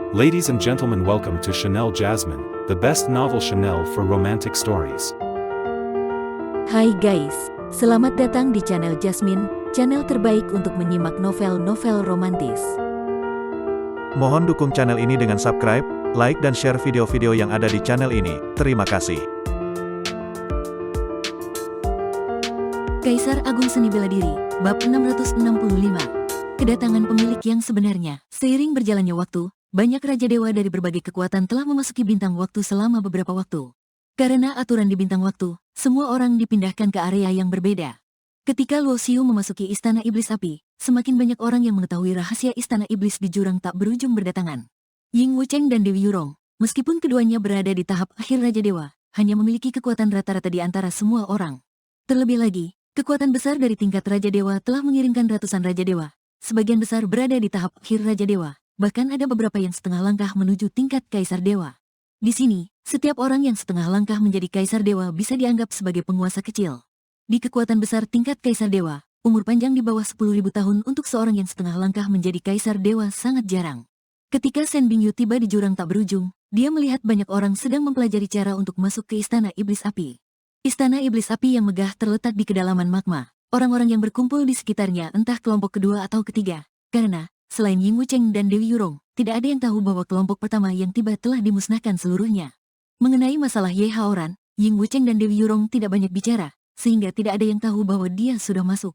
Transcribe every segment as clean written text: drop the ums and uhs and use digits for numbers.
Ladies and gentlemen, welcome to Chanel Jasmine, the best novel Chanel for romantic stories. Hai guys, selamat datang di channel Jasmine, channel terbaik untuk menyimak novel-novel romantis. Mohon dukung channel ini dengan subscribe, like dan share video-video yang ada di channel ini. Terima kasih. Kaisar Agung Seni Bela Diri, bab 665. Kedatangan pemilik yang sebenarnya. Seiring berjalannya waktu, banyak raja dewa dari berbagai kekuatan telah memasuki bintang waktu selama beberapa waktu. Karena aturan di bintang waktu, semua orang dipindahkan ke area yang berbeda. Ketika Luo Xiu memasuki Istana Iblis Api, semakin banyak orang yang mengetahui rahasia Istana Iblis di jurang tak berujung berdatangan. Ying Wucheng dan Dewi Yurong, meskipun keduanya berada di tahap akhir Raja Dewa, hanya memiliki kekuatan rata-rata di antara semua orang. Terlebih lagi, kekuatan besar dari tingkat Raja Dewa telah mengirimkan ratusan Raja Dewa. Sebagian besar berada di tahap akhir Raja Dewa, bahkan ada beberapa yang setengah langkah menuju tingkat Kaisar Dewa. Di sini, setiap orang yang setengah langkah menjadi Kaisar Dewa bisa dianggap sebagai penguasa kecil. Di kekuatan besar tingkat Kaisar Dewa, umur panjang di bawah 10.000 tahun untuk seorang yang setengah langkah menjadi Kaisar Dewa sangat jarang. Ketika Shen Bingyu tiba di jurang tak berujung, dia melihat banyak orang sedang mempelajari cara untuk masuk ke Istana Iblis Api. Istana Iblis Api yang megah terletak di kedalaman magma. Orang-orang yang berkumpul di sekitarnya entah kelompok kedua atau ketiga, karena selain Ying Wucheng dan Dewi Yurong, tidak ada yang tahu bahwa kelompok pertama yang tiba telah dimusnahkan seluruhnya. Mengenai masalah Ye Haoran, Ying Wucheng dan Dewi Yurong tidak banyak bicara, sehingga tidak ada yang tahu bahwa dia sudah masuk.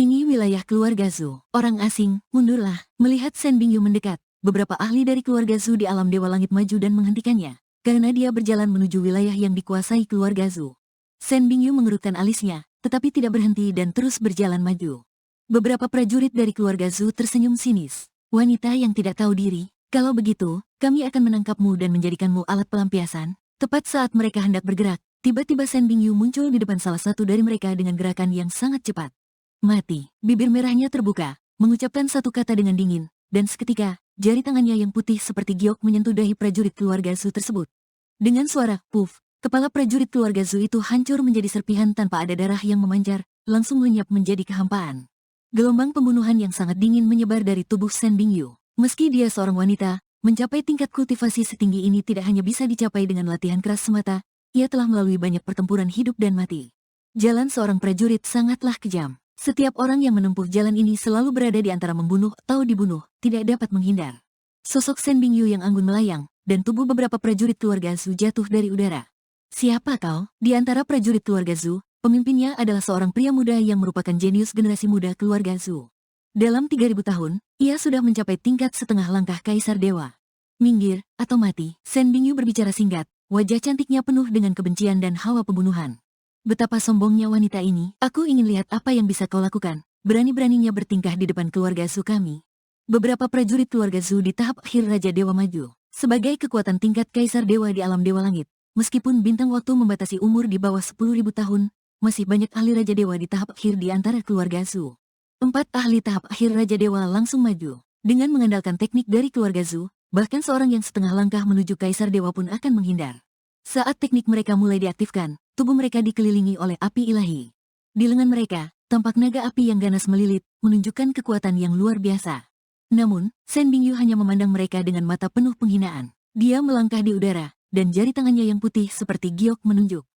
Ini wilayah keluarga Zhu. Orang asing, mundurlah. Melihat Shen Bingyu mendekat, beberapa ahli dari keluarga Zhu di alam Dewa Langit maju dan menghentikannya, karena dia berjalan menuju wilayah yang dikuasai keluarga Zhu. Shen Bingyu mengerutkan alisnya, tetapi tidak berhenti dan terus berjalan maju. Beberapa prajurit dari keluarga Zhu tersenyum sinis. Wanita yang tidak tahu diri, kalau begitu, kami akan menangkapmu dan menjadikanmu alat pelampiasan. Tepat saat mereka hendak bergerak, tiba-tiba Shen Bingyu muncul di depan salah satu dari mereka dengan gerakan yang sangat cepat. Mati. Bibir merahnya terbuka, mengucapkan satu kata dengan dingin, dan seketika, jari tangannya yang putih seperti giok menyentuh dahi prajurit keluarga Zhu tersebut. Dengan suara puff, kepala prajurit keluarga Zhu itu hancur menjadi serpihan tanpa ada darah yang memancar, langsung lenyap menjadi kehampaan. Gelombang pembunuhan yang sangat dingin menyebar dari tubuh Shen Bingyu. Meski dia seorang wanita, mencapai tingkat kultivasi setinggi ini tidak hanya bisa dicapai dengan latihan keras semata, ia telah melalui banyak pertempuran hidup dan mati. Jalan seorang prajurit sangatlah kejam. Setiap orang yang menempuh jalan ini selalu berada di antara membunuh atau dibunuh, tidak dapat menghindar. Sosok Shen Bingyu yang anggun melayang, dan tubuh beberapa prajurit keluarga Zhu jatuh dari udara. Siapa kau? Di antara prajurit keluarga Zhu, pemimpinnya adalah seorang pria muda yang merupakan jenius generasi muda keluarga Zhu. Dalam 3.000 tahun, ia sudah mencapai tingkat setengah langkah Kaisar Dewa. Minggir, atau mati. Shen Bingyu berbicara singkat, wajah cantiknya penuh dengan kebencian dan hawa pembunuhan. Betapa sombongnya wanita ini, aku ingin lihat apa yang bisa kau lakukan. Berani-beraninya bertingkah di depan keluarga Zhu kami. Beberapa prajurit keluarga Zhu di tahap akhir Raja Dewa maju. Sebagai kekuatan tingkat Kaisar Dewa di alam Dewa Langit, meskipun bintang waktu membatasi umur di bawah 10.000 tahun, masih banyak ahli Raja Dewa di tahap akhir di antara keluarga Zhu. 4 ahli tahap akhir Raja Dewa langsung maju. Dengan mengandalkan teknik dari keluarga Zhu, bahkan seorang yang setengah langkah menuju Kaisar Dewa pun akan menghindar. Saat teknik mereka mulai diaktifkan, tubuh mereka dikelilingi oleh api ilahi. Di lengan mereka, tampak naga api yang ganas melilit, menunjukkan kekuatan yang luar biasa. Namun, Shen Bingyu hanya memandang mereka dengan mata penuh penghinaan. Dia melangkah di udara, dan jari tangannya yang putih seperti giok menunjuk.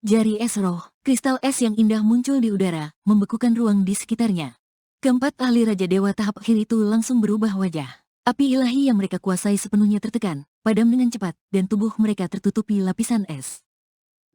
Jari es roh, kristal es yang indah muncul di udara, membekukan ruang di sekitarnya. Keempat ahli Raja Dewa tahap akhir itu langsung berubah wajah. Api ilahi yang mereka kuasai sepenuhnya tertekan, padam dengan cepat, dan tubuh mereka tertutupi lapisan es.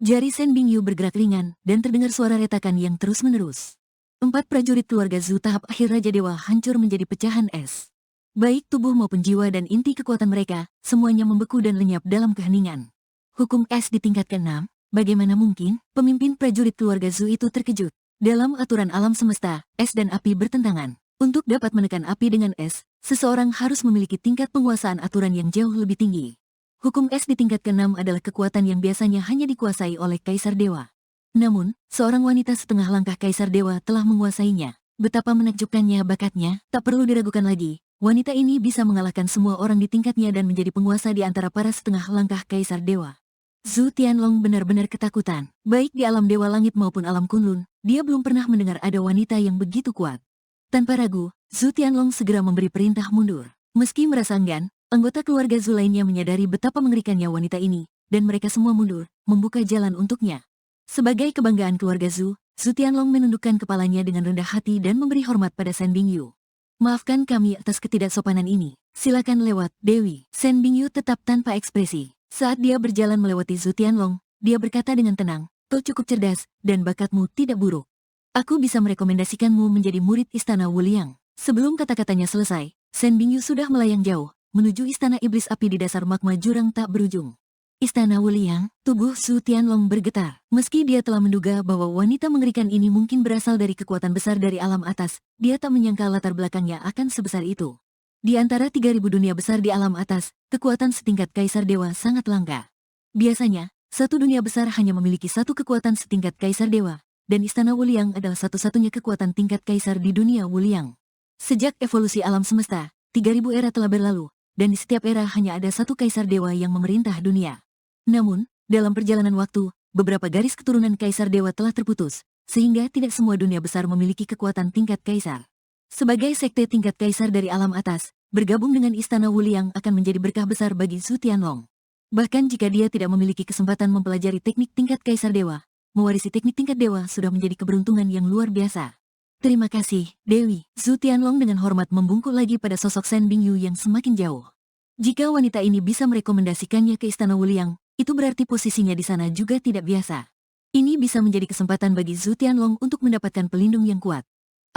Jari Shen Bingyu bergerak ringan, dan terdengar suara retakan yang terus-menerus. 4 prajurit keluarga Zhu tahap akhir Raja Dewa hancur menjadi pecahan es. Baik tubuh maupun jiwa dan inti kekuatan mereka, semuanya membeku dan lenyap dalam keheningan. Hukum es di tingkat ke-6, bagaimana mungkin? Pemimpin prajurit keluarga Zhu itu terkejut. Dalam aturan alam semesta, es dan api bertentangan. Untuk dapat menekan api dengan es, seseorang harus memiliki tingkat penguasaan aturan yang jauh lebih tinggi. Hukum es di tingkat ke-6 adalah kekuatan yang biasanya hanya dikuasai oleh Kaisar Dewa. Namun, seorang wanita setengah langkah Kaisar Dewa telah menguasainya. Betapa menakjubkannya bakatnya, tak perlu diragukan lagi. Wanita ini bisa mengalahkan semua orang di tingkatnya dan menjadi penguasa di antara para setengah langkah Kaisar Dewa. Zhu Tianlong benar-benar ketakutan. Baik di alam Dewa Langit maupun alam Kunlun, dia belum pernah mendengar ada wanita yang begitu kuat. Tanpa ragu, Zhu Tianlong segera memberi perintah mundur. Meski merasa enggan, Anggota keluarga Zhu lainnya menyadari betapa mengerikannya wanita ini, dan mereka semua mundur, membuka jalan untuknya. Sebagai kebanggaan keluarga Zhu, Zhu Tianlong menundukkan kepalanya dengan rendah hati dan memberi hormat pada Shen Bingyu. Maafkan kami atas ketidaksopanan ini. Silakan lewat, Dewi. Shen Bingyu tetap tanpa ekspresi. Saat dia berjalan melewati Zhu Tianlong, dia berkata dengan tenang, "Kau cukup cerdas, dan bakatmu tidak buruk. Aku bisa merekomendasikanmu menjadi murid Istana Wuliang." Sebelum kata-katanya selesai, Shen Bingyu sudah melayang jauh, menuju Istana Iblis Api di dasar magma jurang tak berujung. Istana Wuliang, tubuh Zhu Tianlong bergetar. Meski dia telah menduga bahwa wanita mengerikan ini mungkin berasal dari kekuatan besar dari alam atas, dia tak menyangka latar belakangnya akan sebesar itu. Di antara 3.000 dunia besar di alam atas, kekuatan setingkat Kaisar Dewa sangat langka. Biasanya, satu dunia besar hanya memiliki satu kekuatan setingkat Kaisar Dewa, dan Istana Wuliang adalah satu-satunya kekuatan tingkat Kaisar di dunia Wuliang. Sejak evolusi alam semesta, 3.000 era telah berlalu, dan di setiap era hanya ada satu Kaisar Dewa yang memerintah dunia. Namun, dalam perjalanan waktu, beberapa garis keturunan Kaisar Dewa telah terputus, sehingga tidak semua dunia besar memiliki kekuatan tingkat Kaisar. Sebagai sekte tingkat Kaisar dari alam atas, bergabung dengan Istana Wuliang akan menjadi berkah besar bagi Zhu Tianlong. Bahkan jika dia tidak memiliki kesempatan mempelajari teknik tingkat Kaisar Dewa, mewarisi teknik tingkat Dewa sudah menjadi keberuntungan yang luar biasa. Terima kasih, Dewi. Zhu Tianlong dengan hormat membungkuk lagi pada sosok Shen Bingyu yang semakin jauh. Jika wanita ini bisa merekomendasikannya ke Istana Wuliang, itu berarti posisinya di sana juga tidak biasa. Ini bisa menjadi kesempatan bagi Zhu Tianlong untuk mendapatkan pelindung yang kuat.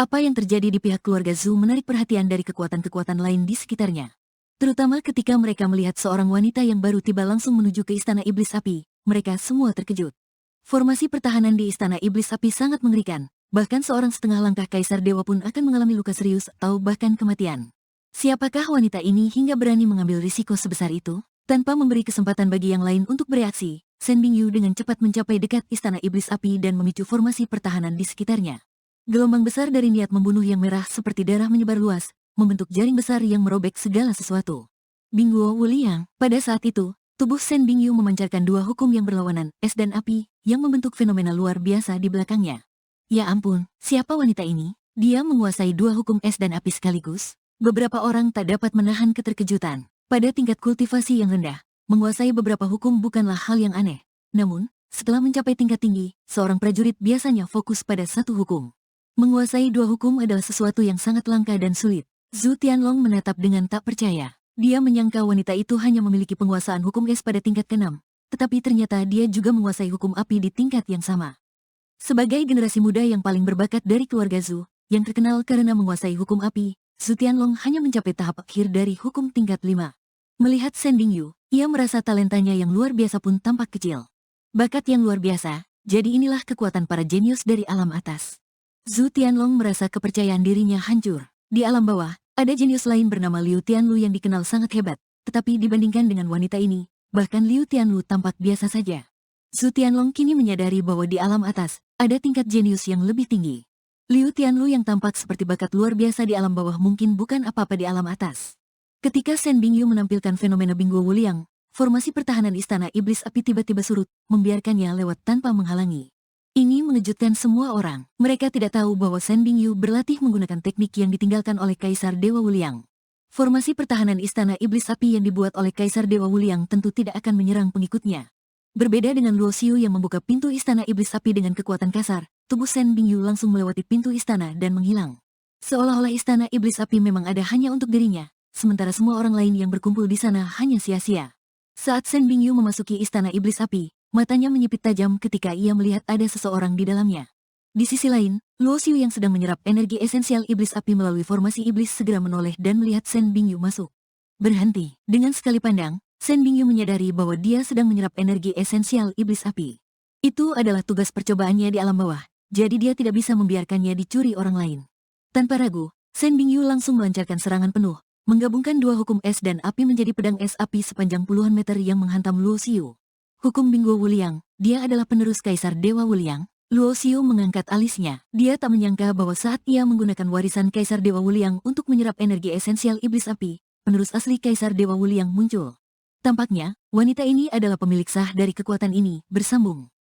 Apa yang terjadi di pihak keluarga Zhu menarik perhatian dari kekuatan-kekuatan lain di sekitarnya. Terutama ketika mereka melihat seorang wanita yang baru tiba langsung menuju ke Istana Iblis Api, mereka semua terkejut. Formasi pertahanan di Istana Iblis Api sangat mengerikan. Bahkan seorang setengah langkah Kaisar Dewa pun akan mengalami luka serius atau bahkan kematian. Siapakah wanita ini hingga berani mengambil risiko sebesar itu? Tanpa memberi kesempatan bagi yang lain untuk bereaksi, Shen Bingyu dengan cepat mencapai dekat Istana Iblis Api dan memicu formasi pertahanan di sekitarnya. Gelombang besar dari niat membunuh yang merah seperti darah menyebar luas, membentuk jaring besar yang merobek segala sesuatu. Bingguo Wuliang, pada saat itu, tubuh Shen Bingyu memancarkan dua hukum yang berlawanan, es dan api, yang membentuk fenomena luar biasa di belakangnya. Ya ampun, siapa wanita ini? Dia menguasai dua hukum es dan api sekaligus? Beberapa orang tak dapat menahan keterkejutan. Pada tingkat kultivasi yang rendah, menguasai beberapa hukum bukanlah hal yang aneh. Namun, setelah mencapai tingkat tinggi, seorang prajurit biasanya fokus pada satu hukum. Menguasai dua hukum adalah sesuatu yang sangat langka dan sulit. Zhu Tianlong menatap dengan tak percaya. Dia menyangka wanita itu hanya memiliki penguasaan hukum es pada tingkat ke-6, tetapi ternyata dia juga menguasai hukum api di tingkat yang sama. Sebagai generasi muda yang paling berbakat dari keluarga Zhu, yang terkenal karena menguasai hukum api, Zhu Tianlong hanya mencapai tahap akhir dari hukum tingkat 5. Melihat Shen Bingyu, ia merasa talentanya yang luar biasa pun tampak kecil. Bakat yang luar biasa, jadi inilah kekuatan para jenius dari alam atas. Zhu Tianlong merasa kepercayaan dirinya hancur. Di alam bawah, ada jenius lain bernama Liu Tianlu yang dikenal sangat hebat, tetapi dibandingkan dengan wanita ini, bahkan Liu Tianlu tampak biasa saja. Zhu Tianlong kini menyadari bahwa di alam atas, ada tingkat jenius yang lebih tinggi. Liu Tianlu yang tampak seperti bakat luar biasa di alam bawah mungkin bukan apa-apa di alam atas. Ketika Shen Bingyu menampilkan fenomena Bingguo Wuliang, formasi pertahanan Istana Iblis Api tiba-tiba surut, membiarkannya lewat tanpa menghalangi. Ini mengejutkan semua orang. Mereka tidak tahu bahwa Shen Bingyu berlatih menggunakan teknik yang ditinggalkan oleh Kaisar Dewa Wuliang. Formasi pertahanan Istana Iblis Api yang dibuat oleh Kaisar Dewa Wuliang tentu tidak akan menyerang pengikutnya. Berbeda dengan Luo Xiu yang membuka pintu Istana Iblis Api dengan kekuatan kasar, tubuh Shen Bingyu langsung melewati pintu istana dan menghilang. Seolah-olah Istana Iblis Api memang ada hanya untuk dirinya, sementara semua orang lain yang berkumpul di sana hanya sia-sia. Saat Shen Bingyu memasuki Istana Iblis Api, matanya menyipit tajam ketika ia melihat ada seseorang di dalamnya. Di sisi lain, Luo Xiu yang sedang menyerap energi esensial Iblis Api melalui formasi Iblis segera menoleh dan melihat Shen Bingyu masuk. Berhenti, dengan sekali pandang, Shen Bingyu menyadari bahwa dia sedang menyerap energi esensial Iblis Api. Itu adalah tugas percobaannya di alam bawah, jadi dia tidak bisa membiarkannya dicuri orang lain. Tanpa ragu, Shen Bingyu langsung melancarkan serangan penuh, menggabungkan dua hukum es dan api menjadi pedang es api sepanjang puluhan meter yang menghantam Luo Xiu. Hukum Bingguo Wuliang, dia adalah penerus Kaisar Dewa Wuliang. Luo Xiu mengangkat alisnya. Dia tak menyangka bahwa saat ia menggunakan warisan Kaisar Dewa Wuliang untuk menyerap energi esensial Iblis Api, penerus asli Kaisar Dewa Wuliang muncul. Tampaknya, wanita ini adalah pemilik sah dari kekuatan ini, bersambung.